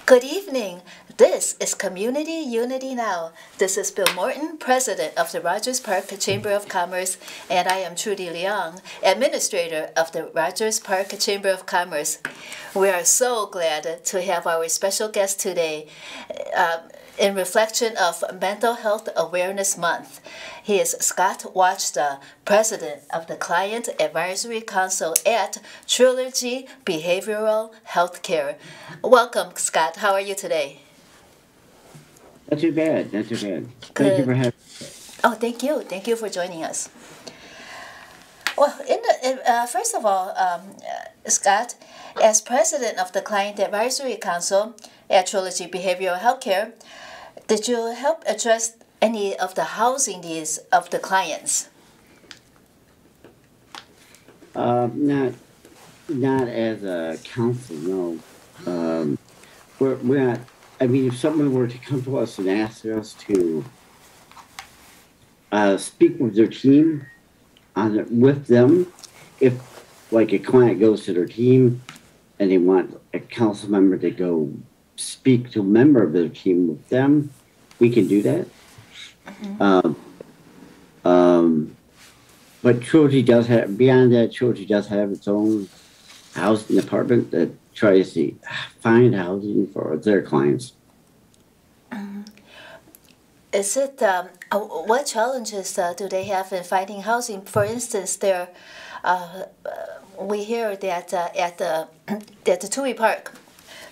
Good evening. This is Community Unity Now. This is Bill Morton, President of the Rogers Park Chamber of Commerce, and I am Trudy Leong, Administrator of the Rogers Park Chamber of Commerce. We are so glad to have our special guest today in reflection of Mental Health Awareness Month. He is Scott Wachta, President of the Client Advisory Council at Trilogy Behavioral Healthcare. Welcome, Scott. How are you today? Not too bad. Not too bad. Thank you Good. for having. Oh, thank you. Thank you for joining us. Well, first of all, Scott, as President of the Client Advisory Council at Trilogy Behavioral Healthcare, did you help address any of the housing needs of the clients? Not as a council. No. We're not. I mean, if someone were to come to us and ask us to speak with their team with them, if like a client goes to their team and they want a council member to go speak to a member of their team with them, we can do that. Um, um, but Trilogy does have, beyond that, Trilogy does have its own housing department that tries to find housing for their clients. Is it what challenges do they have in finding housing? For instance, uh, we hear that at the Tui Park,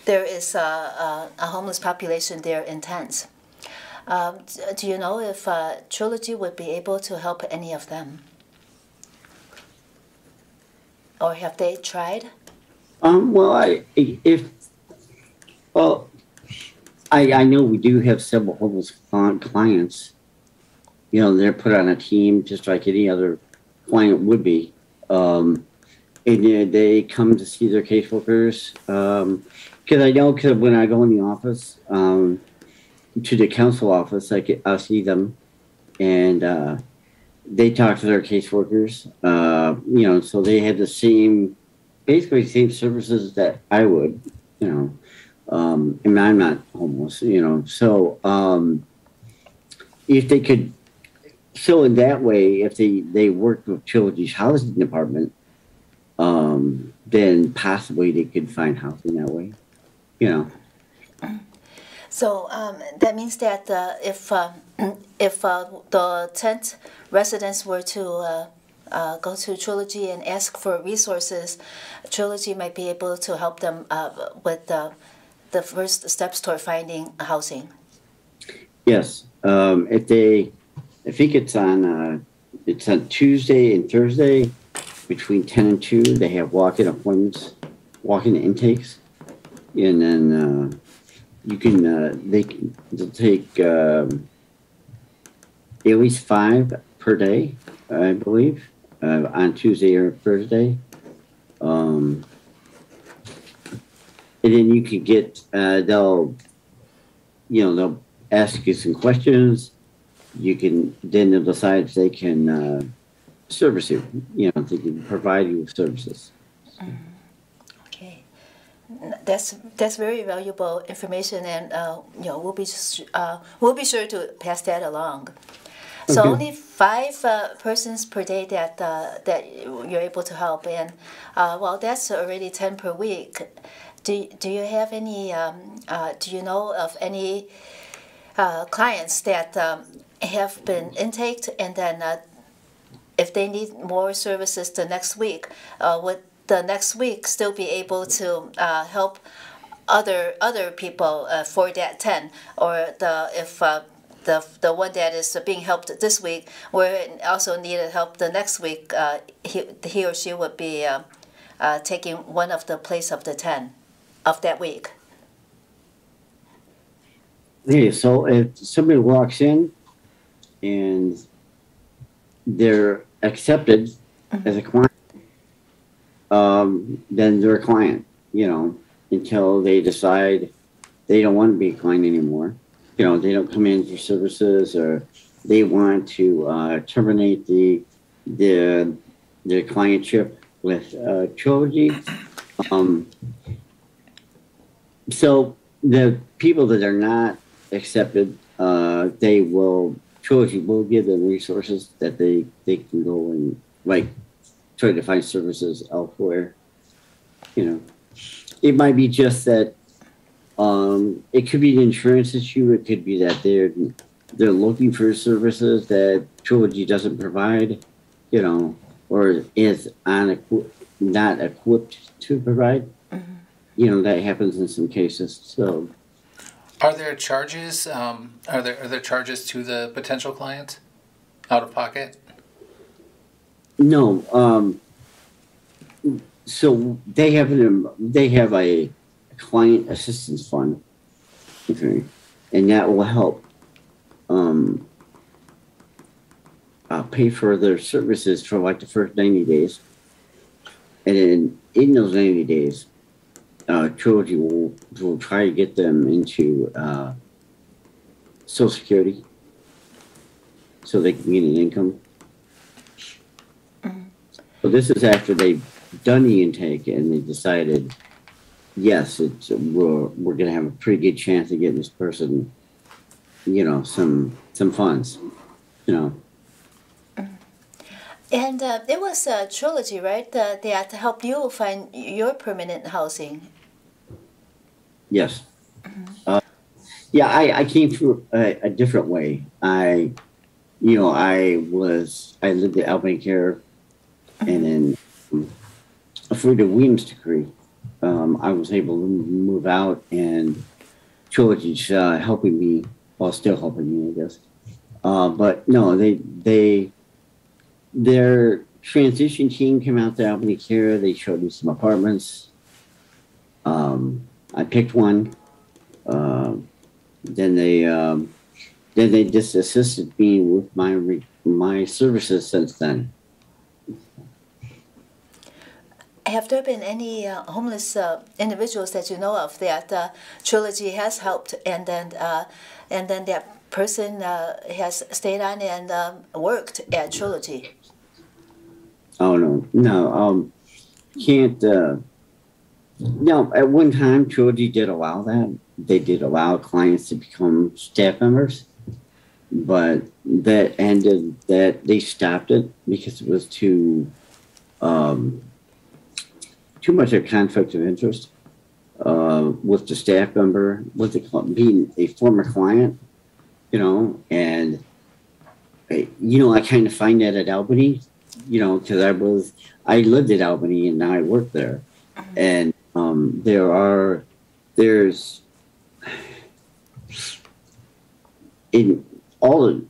there is a homeless population there intense. Do you know if Trilogy would be able to help any of them, or have they tried? Well, well, I know we do have several homeless clients. You know, they're put on a team just like any other client would be. And they come to see their caseworkers. Because I know, because when I go in the office, to the council office, I'll see them, and they talk to their caseworkers. You know, so they have the same, basically same services that I would. You know, and I'm not homeless. You know, so if they could, so in that way, if they worked with Trilogy's housing department, then possibly they could find housing that way. You know. So that means that if the tent residents were to go to Trilogy and ask for resources, Trilogy might be able to help them with the first steps toward finding housing. Yes. I think it's on Tuesday and Thursday between 10 and 2. They have walk-in appointments, walk-in intakes, and then you can they'll take at least 5 per day, I believe, on Tuesday or Thursday. And then you could get they'll ask you some questions. Then they'll decide if they can service you. You know, they can provide you with services. Okay, that's very valuable information, and we'll be sure to pass that along. So Okay. only 5 persons per day that you're able to help, and well, that's already 10 per week. Do you have any? Do you know of any clients that have been intaked, and then if they need more services the next week, would the next week still be able to help other people for that 10, or if the one that is being helped this week will also needed help the next week, he or she would be taking one of the place of the 10 of that week. Okay, so if somebody walks in and they're accepted as a client, then they're a client, you know, until they decide they don't want to be a client anymore. You know, they don't come in for services, or they want to terminate their clientship with Trilogy. So the people that are not accepted, Trilogy will give them resources that they can go and like try to find services elsewhere. You know, it might be just that it could be an insurance issue. It could be that they're looking for services that Trilogy doesn't provide, you know, or is not equipped to provide. You know, that happens in some cases. So, Are there charges? Are there charges to the potential client out of pocket? no. So they have a client assistance fund, okay, and that will help um, pay for their services for like the first 90 days, and then in those 90 days, Trilogy will try to get them into Social Security so they can get an income. So this is after they've done the intake and they decided, yes, we're going to have a pretty good chance of getting this person, you know, some funds, you know. And it was a trilogy, right? That helped you find your permanent housing. Yes. Yeah, I came through a different way. I lived at Albany Care, and then through the Williams decree, I was able to move out, and Trilogy's helping me, well, still helping me, I guess. But no, their transition team came out to Albany Care. They showed me some apartments. I picked one. Then they just assisted me with my services since then. Have there been any homeless individuals that you know of that Trilogy has helped, and then that person has stayed on and worked at Trilogy? Oh no, can't. No, at one time, Trilogy did allow that. They did allow clients to become staff members, but that ended. That they stopped it because it was too much of a conflict of interest with the staff member, being a former client, you know, and I kind of find that at Albany, you know, because I lived at Albany and now I work there, and there's in all the,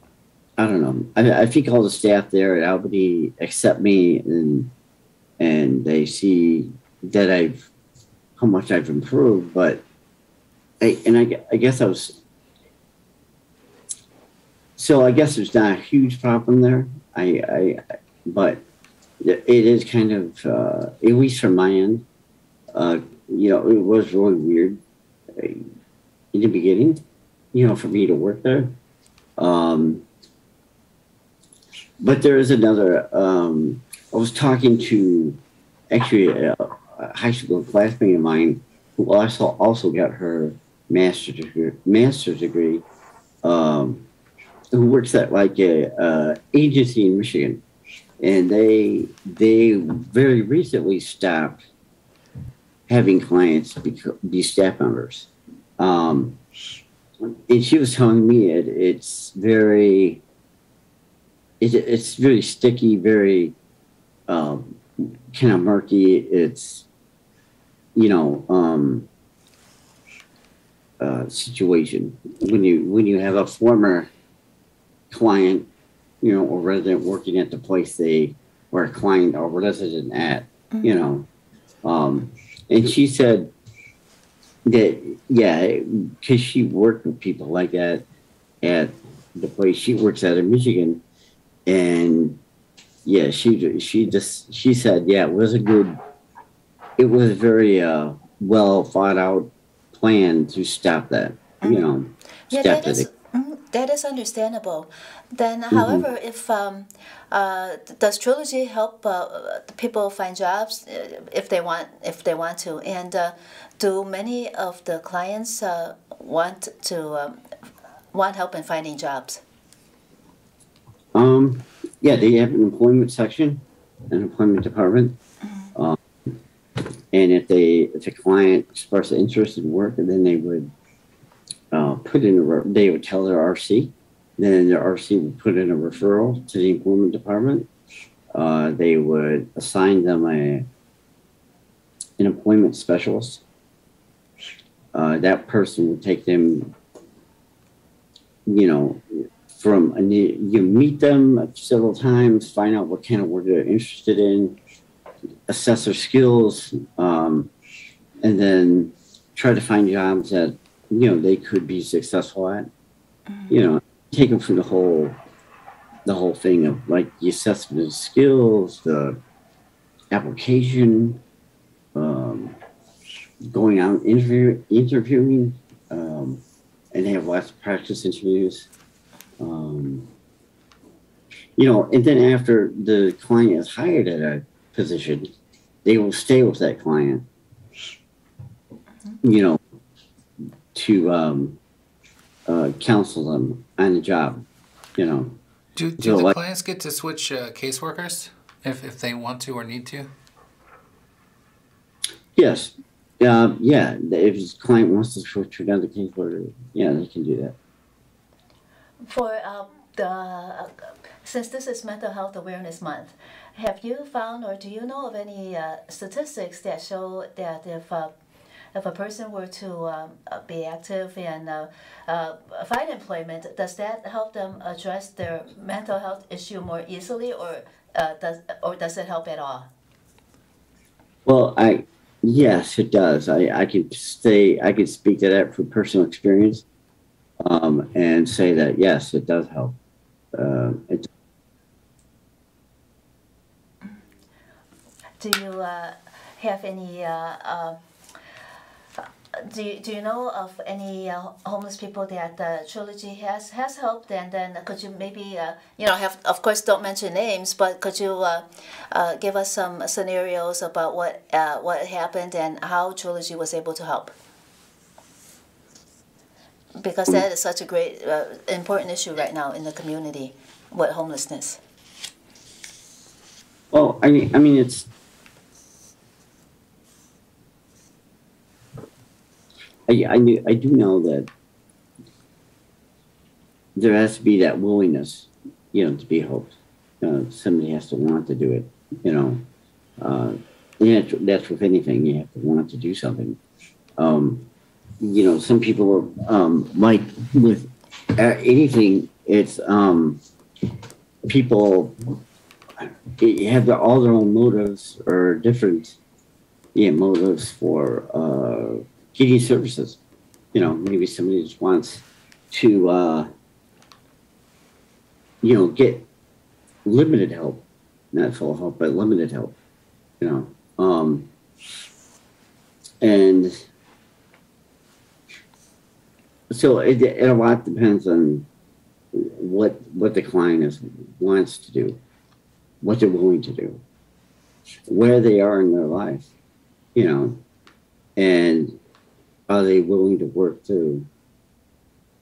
I don't know, I think all the staff there at Albany accept me, and they see that how much I've improved, but I guess I guess there's not a huge problem there. But it is kind of, at least from my end, it was really weird in the beginning, for me to work there. But there is another, I was talking to actually a high school classmate of mine who also got her master's degree, who works at like a agency in Michigan, and they very recently stopped having clients be staff members. And she was telling me it's very sticky, very kind of murky. It's situation when you have a former client, or resident working at the place or a client or resident at, and she said that, yeah, because she worked with people like that at the place she works at in Michigan, and yeah, she said, yeah, it was a very well thought out plan to stop that, Yeah, that is understandable. Then, however, if does Trilogy help people find jobs if they want to, and do many of the clients want help in finding jobs? Yeah, they have an employment section, an employment department. Um, and if a client expressed interest in work, and then they would they would tell their RC, then their RC would put in a referral to the employment department. They would assign them an employment specialist. That person would take them, you meet them several times, find out what kind of work they're interested in, assess their skills, and then try to find jobs that, they could be successful at. Take them through the whole thing of like the assessment of skills, the application, going out interviewing, and they have lots of practice interviews. And then after the client is hired at a position, they will stay with that client, to counsel them on the job, Do So, the clients get to switch caseworkers if they want to or need to? Yes. Yeah. If the client wants to switch to another caseworker, yeah, they can do that. For since this is Mental Health Awareness Month, have you found or do you know of any statistics that show that if a person were to be active and find employment, does that help them address their mental health issue more easily, or does it help at all? Well, yes, it does. I could speak to that from personal experience, and say that yes, it does help. Do you have any? Do you know of any homeless people that Trilogy has helped? And then could you maybe have, of course, don't mention names, but could you give us some scenarios about what happened and how Trilogy was able to help? Because that is such a great important issue right now in the community with homelessness. Well, I mean, it's. I do know that there has to be that willingness, to be helped. Somebody has to want to do it, and that's with anything. You have to want to do something. Some people are, like with anything, it's people have all their own motives or different motives for getting services. Maybe somebody just wants to get limited help, not full help, but limited help. And so it a lot depends on what the client wants to do, what they're willing to do, where they are in their life, and are they willing to work through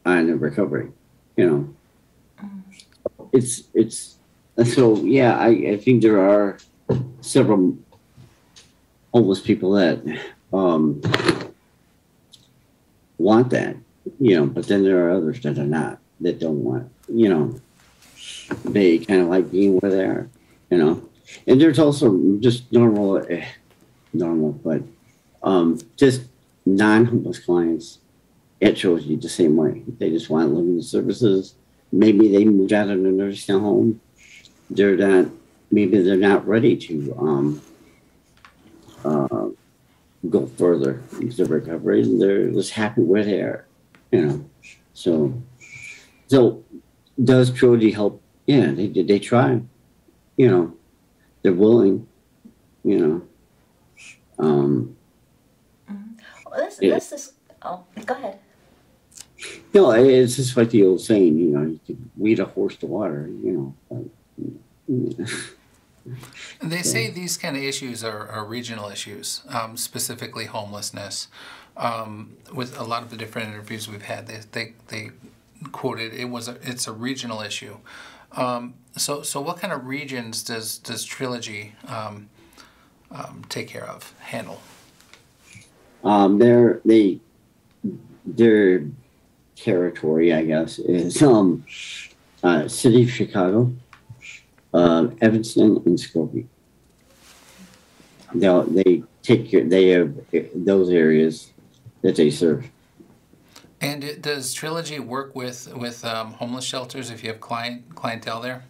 on the recovery, It's so yeah. I think there are several homeless people that want that, but then there are others that are not, that don't want, they kind of like being where they are, and there's also just normal, but just non-homeless clients, it shows you the same way. They just want limited services. Maybe they moved out of the nursing home. Maybe they're not ready to go further into recovery. They're just happy where they are, So does Trilogy help? Yeah, they try. They're willing. Let's just. Oh, go ahead. No, it's just like the old saying, you could lead a horse to water, And they say so, these kind of issues are regional issues, specifically homelessness. With a lot of the different interviews we've had, they quoted it's a regional issue. So what kind of regions does Trilogy take care of, handle? their territory, I guess, is City of Chicago, Evanston, and Skokie. They take care. They have those areas that they serve. And does Trilogy work with homeless shelters if you have clientele there,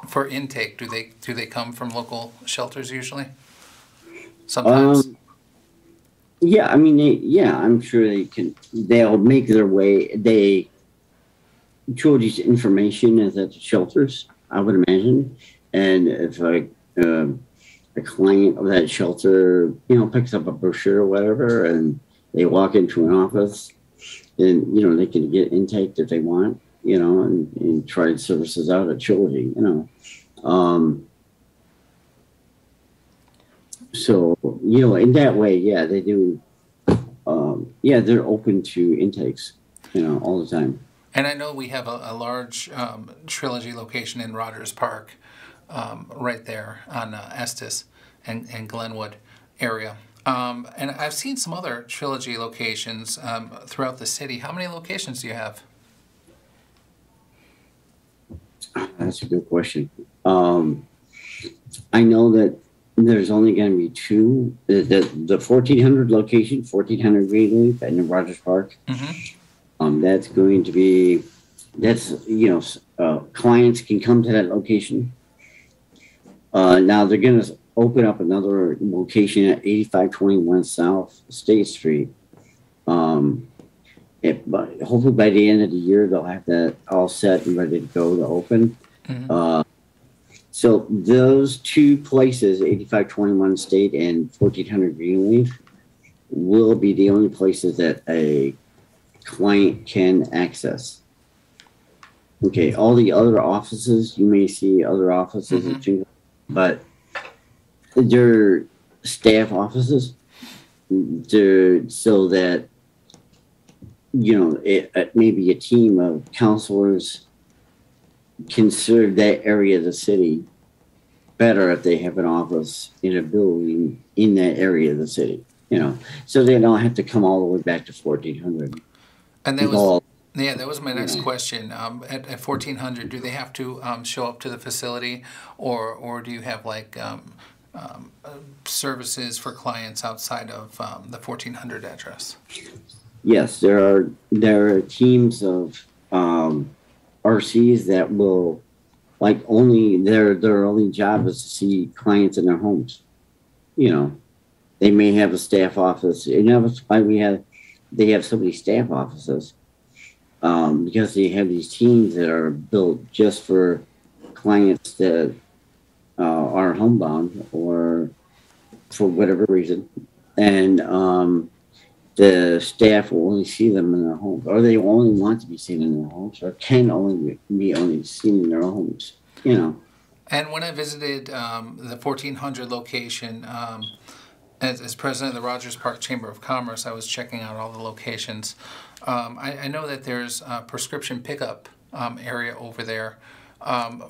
for intake? Do they come from local shelters usually? Sometimes. Yeah, I mean, yeah, I'm sure they can. They'll make their way. Trilogy's information is at the shelters, I would imagine, and if like a client of that shelter, picks up a brochure or whatever, and they walk into an office, and they can get intaked if they want, and try services out at Trilogy. Um, so in that way, yeah, they do. Yeah, they're open to intakes, all the time. And I know we have a large Trilogy location in Rogers Park, right there on Estes and Glenwood area. And I've seen some other Trilogy locations throughout the city. How many locations do you have? That's a good question. I know that there's only going to be two. The 1400 location, 1400 Greenleaf, and in Rogers Park. Mm-hmm. That's going to be. Clients can come to that location. Now they're going to open up another location at 8521 South State Street. But hopefully by the end of the year they'll have that all set and ready to go to open. Mm-hmm. So those two places, 8521 State and 1400 Greenleaf, will be the only places that a client can access. Okay, all the other offices, you may see other offices, Mm-hmm. but they're staff offices. So that, maybe a team of counselors can serve that area of the city better if they have an office in a building in that area of the city, so they don't have to come all the way back to 1400. And that was my next question. At 1400, do they have to show up to the facility, or do you have like services for clients outside of the 1400 address? Yes, there are teams of RCs that will, like, only their only job is to see clients in their homes. They may have a staff office. That's why they have so many staff offices, because they have these teams that are built just for clients that are homebound or for whatever reason, and the staff will only see them in their homes, or they only want to be seen in their homes, or can only be seen in their homes. And when I visited the 1400 location, as president of the Rogers Park Chamber of Commerce, I was checking out all the locations. I know that there's a prescription pickup area over there.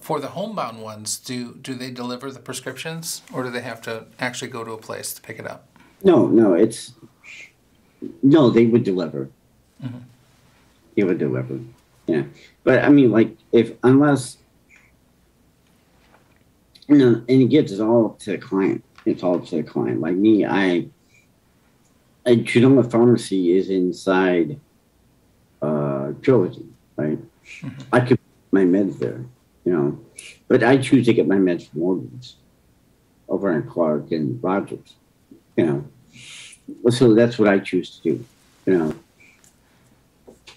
For the homebound ones, do they deliver the prescriptions, or do they have to actually go to a place to pick it up? No, they would deliver. Mm-hmm. They would deliver. Yeah, but I mean, like, unless, and again, it's all up to the client. It's all up to the client. Like me, Trinoma Pharmacy is inside Trilogy, right? Mm-hmm. I could put my meds there, but I choose to get my meds from Morgan's over in Clark and Rogers, So that's what I choose to do,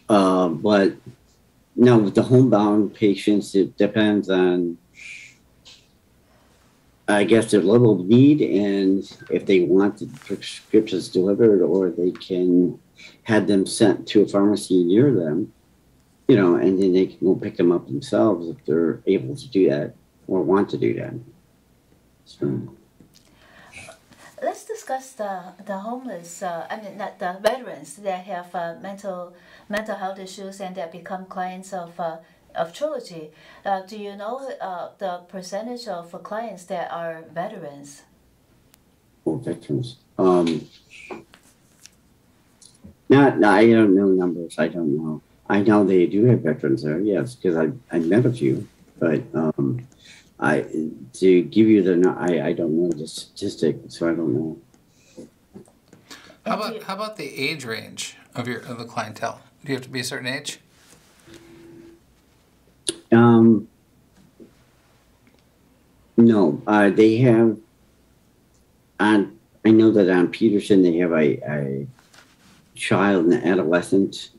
But now with the homebound patients, it depends on I guess their level of need, and if they want the prescriptions delivered, or they can have them sent to a pharmacy near them, and then they can go pick them up themselves if they're able to do that or want to do that. So, Let's discuss the homeless. I mean, not the veterans that have mental health issues and that become clients of Trilogy. Do you know the percentage of clients that are veterans? or veterans. Not, I don't know numbers. I don't know. I know they do have veterans there, yes, because I met a few, but I to give you I don't know the statistic, so I don't know. How about the age range of the clientele? Do you have to be a certain age? No, they have on. I know that on Peterson they have a child and adolescent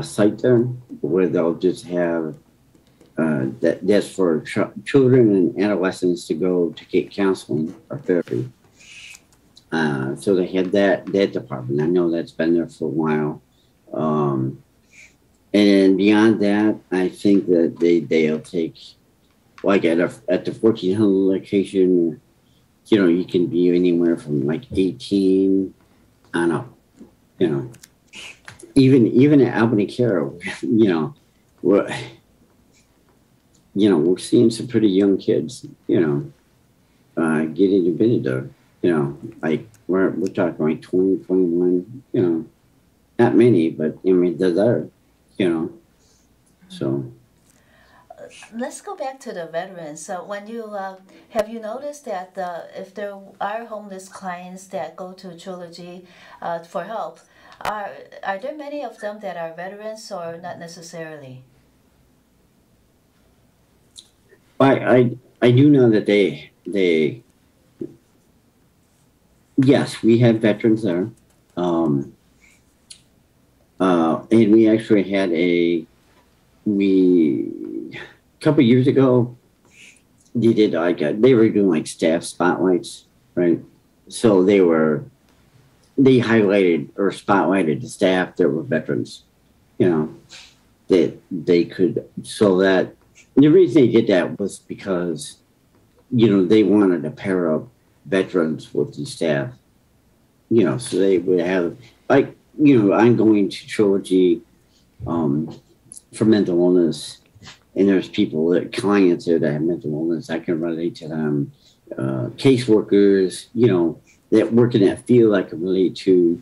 site there where they'll just have that's for children and adolescents to go to get counseling or therapy. So they had that department. I know that's been there for a while. And beyond that, I think that they'll take like at the 1400 location, you can be anywhere from like 18 on up. Even at Albany Care, we're we're seeing some pretty young kids, getting admitted there. Like we're talking like 20, 21, not many, but I mean they're there, so. Let's go back to the veterans. So when you have you noticed that if there are homeless clients that go to Trilogy for help, are there many of them that are veterans or not necessarily? I do know that they yes, we have veterans there, and we actually had a couple years ago, they did they were doing like staff spotlights, right? So they highlighted or spotlighted the staff that were veterans, that they could, so that the reason they did that was because, they wanted to pair up veterans with the staff, so they would have like, I'm going to Trilogy for mental illness. And there's clients there that have mental illness. I can relate to them. Caseworkers, that work in that field, I can relate to.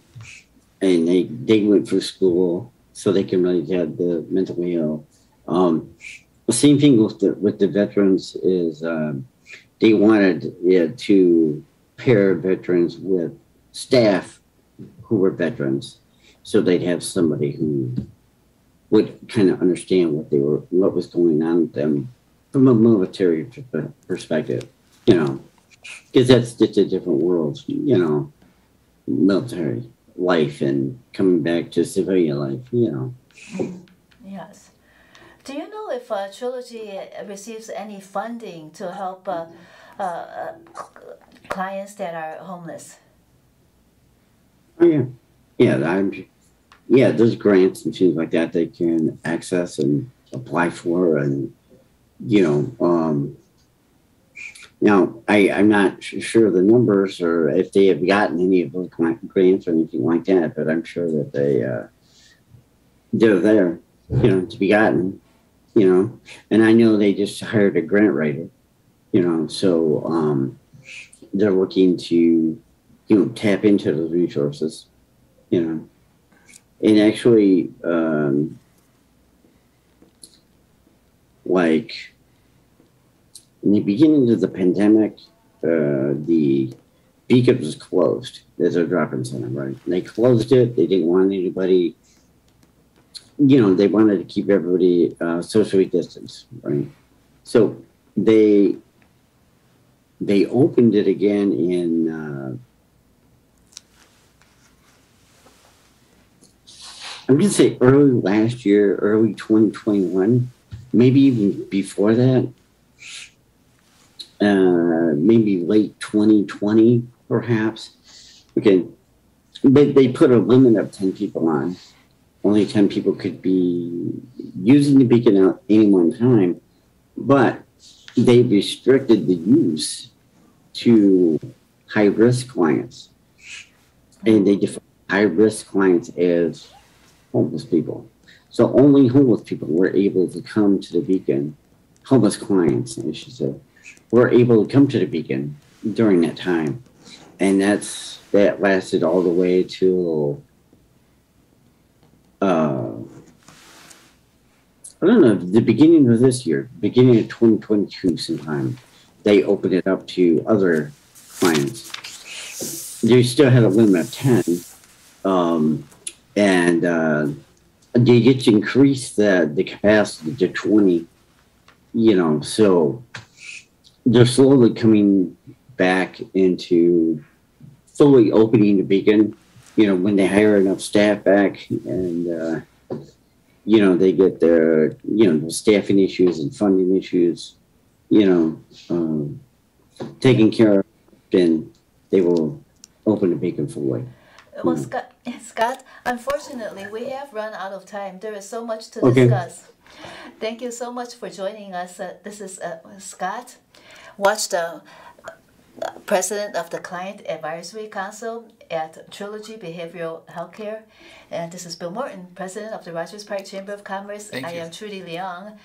And they went through school, so they can relate to the mentally ill. The same thing with the veterans is they wanted to pair veterans with staff who were veterans, so they'd have somebody who would kind of understand what was going on with them from a military perspective, because that's just a different world, military life and coming back to civilian life, Yes. Do you know if Trilogy receives any funding to help clients that are homeless? Oh yeah, there's grants and things like that they can access and apply for, and now I'm not sure of the numbers or if they have gotten any of those grants or anything like that, but I'm sure that they're there, to be gotten, and I know they just hired a grant writer, so they're looking to tap into those resources, and actually, like in the beginning of the pandemic, the Beacon was closed as a drop-in center, right? And they closed it. They didn't want anybody, they wanted to keep everybody socially distanced, right? So they opened it again in I'm going to say early last year, early 2021. maybe even before that, maybe late 2020, perhaps. Okay, but they put a limit of 10 people on. Only 10 people could be using the beacon at any one time, but they restricted the use to high-risk clients. And they define high-risk clients as homeless people. So only homeless people were able to come to the beacon, homeless clients, I should say, were able to come to the beacon during that time. And that lasted all the way till I don't know, the beginning of this year, beginning of 2022 sometime, they opened it up to other clients. They still had a limit of 10, and they just increased the capacity to 20, so they're slowly coming back into fully opening the beacon, when they hire enough staff back and, they get the staffing issues and funding issues, taken care of, then they will open the beacon fully. Well, Scott, unfortunately, we have run out of time. There is so much to Okay. discuss. Thank you so much for joining us. This is Scott, Watch the President of the Client Advisory Council at Trilogy Behavioral Healthcare. And this is Bill Morton, President of the Rogers Park Chamber of Commerce. Thank I you. am Trudy Leong,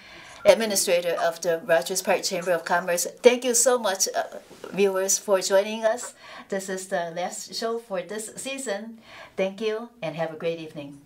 Administrator of the Rogers Park Chamber of Commerce. Thank you so much, viewers, for joining us. This is the last show for this season. Thank you and have a great evening.